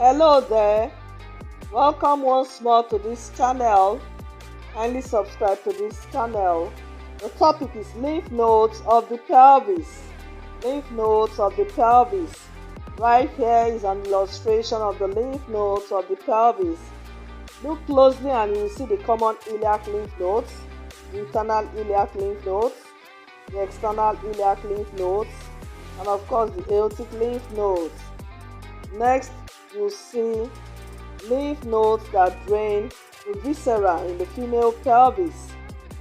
Hello there, welcome once more to this channel. Kindly subscribe to this channel. The topic is lymph nodes of the pelvis. Lymph nodes of the pelvis. Right here is an illustration of the lymph nodes of the pelvis. Look closely and you will see the common iliac lymph nodes, the internal iliac lymph nodes, the external iliac lymph nodes, and of course the aortic lymph nodes. Next, you see lymph nodes that drain the viscera in the female pelvis.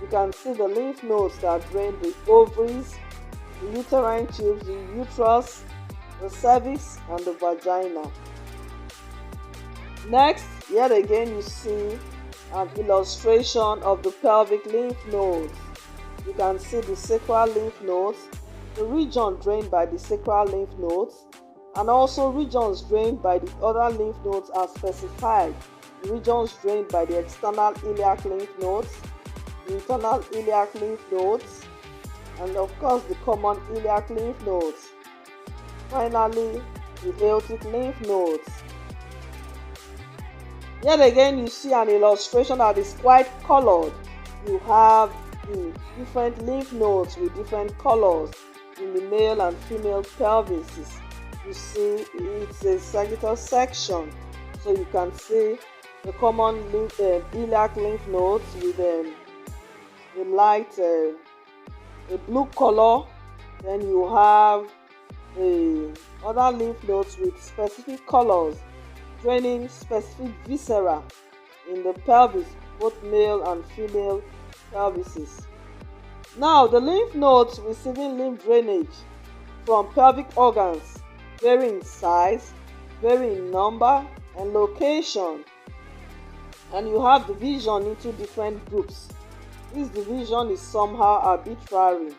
You can see the lymph nodes that drain the ovaries, the uterine tubes, the uterus, the cervix, and the vagina. Next, yet again you see an illustration of the pelvic lymph nodes. You can see the sacral lymph nodes, the region drained by the sacral lymph nodes, and also regions drained by the other lymph nodes are specified. The regions drained by the external iliac lymph nodes, the internal iliac lymph nodes, and of course the common iliac lymph nodes. Finally, the aortic lymph nodes. Yet again you see an illustration that is quite colored. You have the different lymph nodes with different colors in the male and female pelvises. You see it's a sagittal section, so you can see the common iliac lymph nodes with a light a blue color. Then you have the other lymph nodes with specific colors draining specific viscera in the pelvis, both male and female pelvises. Now the lymph nodes receiving lymph drainage from pelvic organs vary in size, vary in number and location, and you have division into different groups. This division is somehow arbitrary.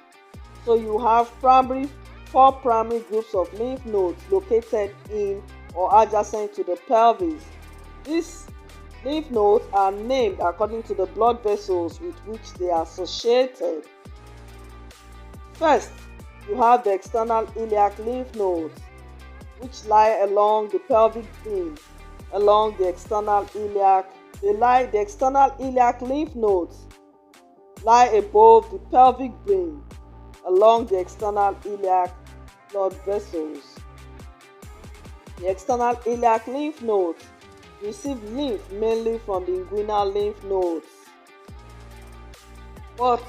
So you have four primary groups of lymph nodes located in or adjacent to the pelvis. These lymph nodes are named according to the blood vessels with which they are associated. First, you have the external iliac lymph nodes, which lie along the pelvic brim, along the external iliac. The external iliac lymph nodes lie above the pelvic brim, along the external iliac blood vessels. The external iliac lymph nodes receive lymph mainly from the inguinal lymph nodes. But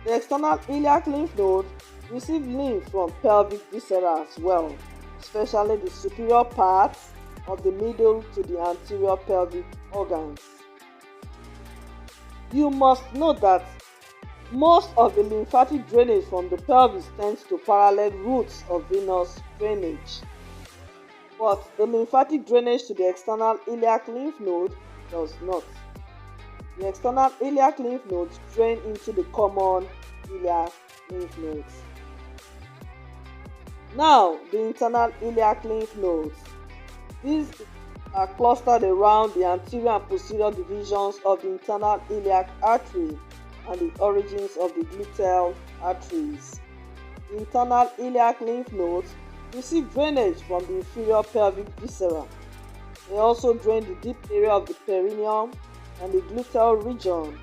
the external iliac lymph node receive lymph from pelvic viscera as well, especially the superior parts of the middle to the anterior pelvic organs. You must note that most of the lymphatic drainage from the pelvis tends to parallel routes of venous drainage, but the lymphatic drainage to the external iliac lymph node does not. The external iliac lymph nodes drain into the common iliac lymph nodes. Now, the internal iliac lymph nodes. These are clustered around the anterior and posterior divisions of the internal iliac artery and the origins of the gluteal arteries. The internal iliac lymph nodes receive drainage from the inferior pelvic viscera. They also drain the deep area of the perineum and the gluteal region.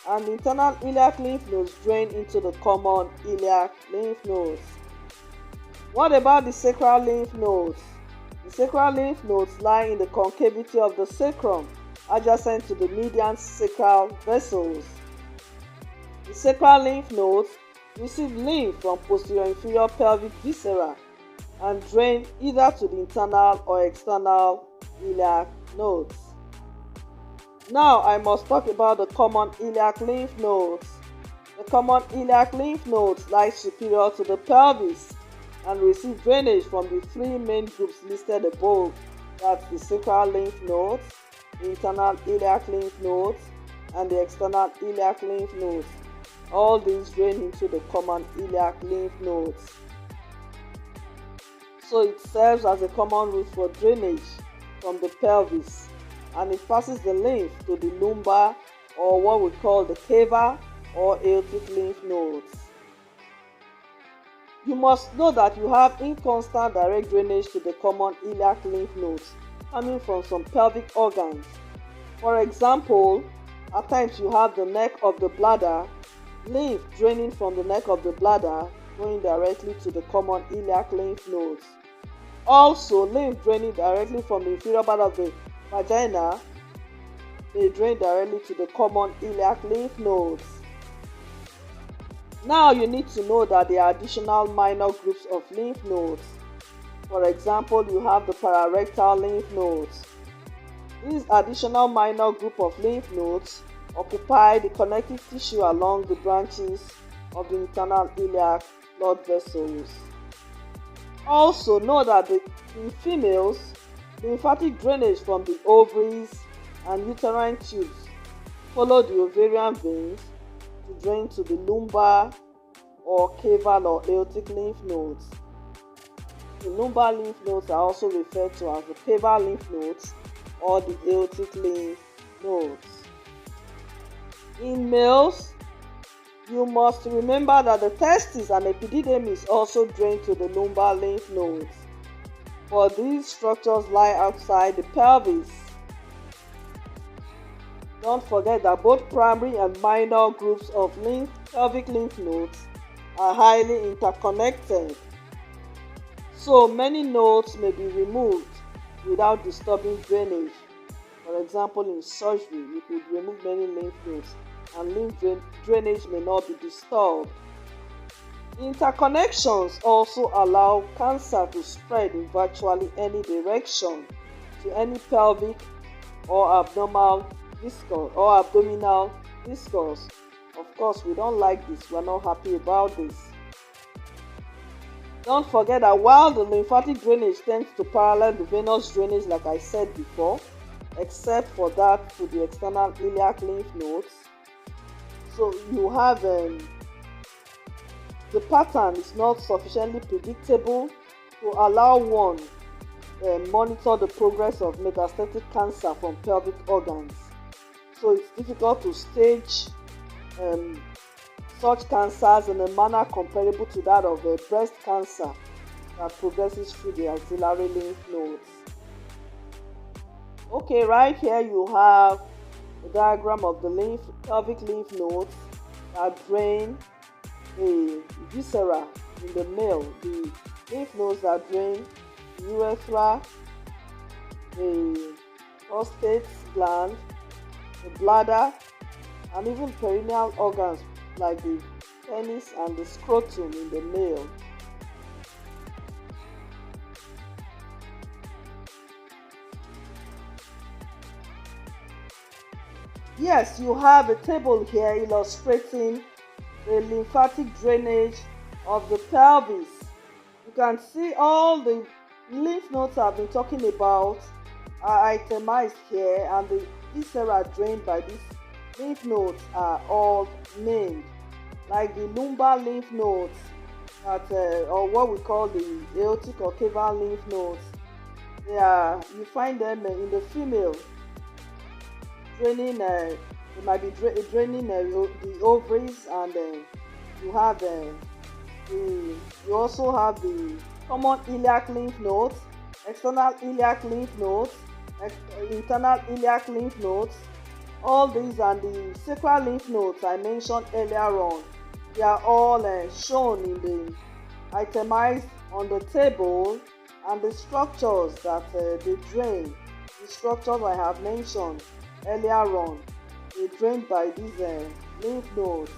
And the internal iliac lymph nodes drain into the common iliac lymph nodes. What about the sacral lymph nodes? The sacral lymph nodes lie in the concavity of the sacrum, adjacent to the median sacral vessels. The sacral lymph nodes receive lymph from posterior inferior pelvic viscera and drain either to the internal or external iliac nodes. Now I must talk about the common iliac lymph nodes. The common iliac lymph nodes lie superior to the pelvis and receive drainage from the three main groups listed above. That's the sacral lymph nodes, the internal iliac lymph nodes, and the external iliac lymph nodes. All these drain into the common iliac lymph nodes. So it serves as a common route for drainage from the pelvis, and it passes the lymph to the lumbar, or what we call the cava or aortic lymph nodes. You must know that you have inconstant direct drainage to the common iliac lymph nodes coming from some pelvic organs. For example, at times you have the neck of the bladder, lymph draining from the neck of the bladder going directly to the common iliac lymph nodes. Also, lymph draining directly from the inferior part of the vagina, they drain directly to the common iliac lymph nodes. Now you need to know that there are additional minor groups of lymph nodes. For example, you have the pararectal lymph nodes. These additional minor group of lymph nodes occupy the connective tissue along the branches of the internal iliac blood vessels. Also, know that in females, lymphatic drainage from the ovaries and uterine tubes follow the ovarian veins to drain to the lumbar or caval or aortic lymph nodes. The lumbar lymph nodes are also referred to as the caval lymph nodes or the aortic lymph nodes. In males, you must remember that the testes and epididymis also drain to the lumbar lymph nodes, but these structures lie outside the pelvis. Don't forget that both primary and minor groups of pelvic lymph nodes are highly interconnected. So many nodes may be removed without disturbing drainage. For example, in surgery, you could remove many lymph nodes and lymph drainage may not be disturbed. Interconnections also allow cancer to spread in virtually any direction to any pelvic or abdominal viscera. Of course, we don't like this. We're not happy about this. Don't forget that while the lymphatic drainage tends to parallel the venous drainage, like I said before, except for that to the external iliac lymph nodes, so you have the pattern is not sufficiently predictable to allow one monitor the progress of metastatic cancer from pelvic organs. So it's difficult to stage such cancers in a manner comparable to that of breast cancer that progresses through the axillary lymph nodes. Okay, right here you have the diagram of the pelvic lymph nodes that drain the viscera in the male, the lymph nodes that drain the urethra, the prostate gland, the bladder, and even perineal organs like the penis and the scrotum in the male. Yes, you have a table here illustrating the lymphatic drainage of the pelvis. You can see all the lymph nodes I've been talking about are itemized here, and the viscera drained by these lymph nodes are all named, like the lumbar lymph nodes or what we call the aortic or caval lymph nodes. You find them in the female, draining they might be draining the ovaries, and you have you also have the common iliac lymph nodes, external iliac lymph nodes, internal iliac lymph nodes. All these and the sacral lymph nodes I mentioned earlier on, they are all shown in the itemized on the table, and the structures that they drain, the structures I have mentioned earlier on, they drained by these lymph nodes.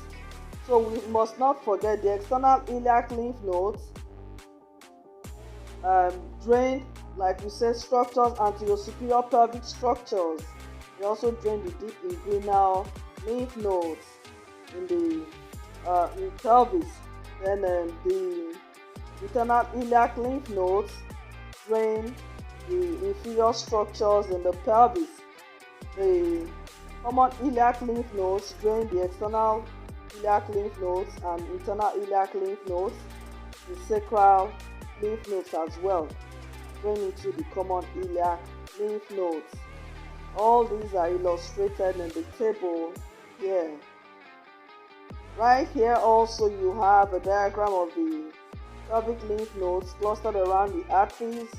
So we must not forget the external iliac lymph nodes drained, like we said, structures, anterior superior pelvic structures. They also drain the deep inguinal lymph nodes in the in pelvis. Then the internal iliac lymph nodes drain the inferior structures in the pelvis. The common iliac lymph nodes drain the external iliac lymph nodes and internal iliac lymph nodes. The sacral lymph nodes as well drain into the common iliac lymph nodes. All these are illustrated in the table here. Right here also you have a diagram of the pelvic lymph nodes clustered around the arteries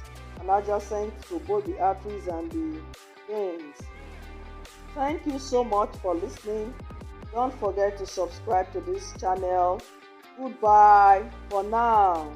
and adjacent to both the arteries and the veins. Thank you so much for listening. Don't forget to subscribe to this channel. Goodbye for now.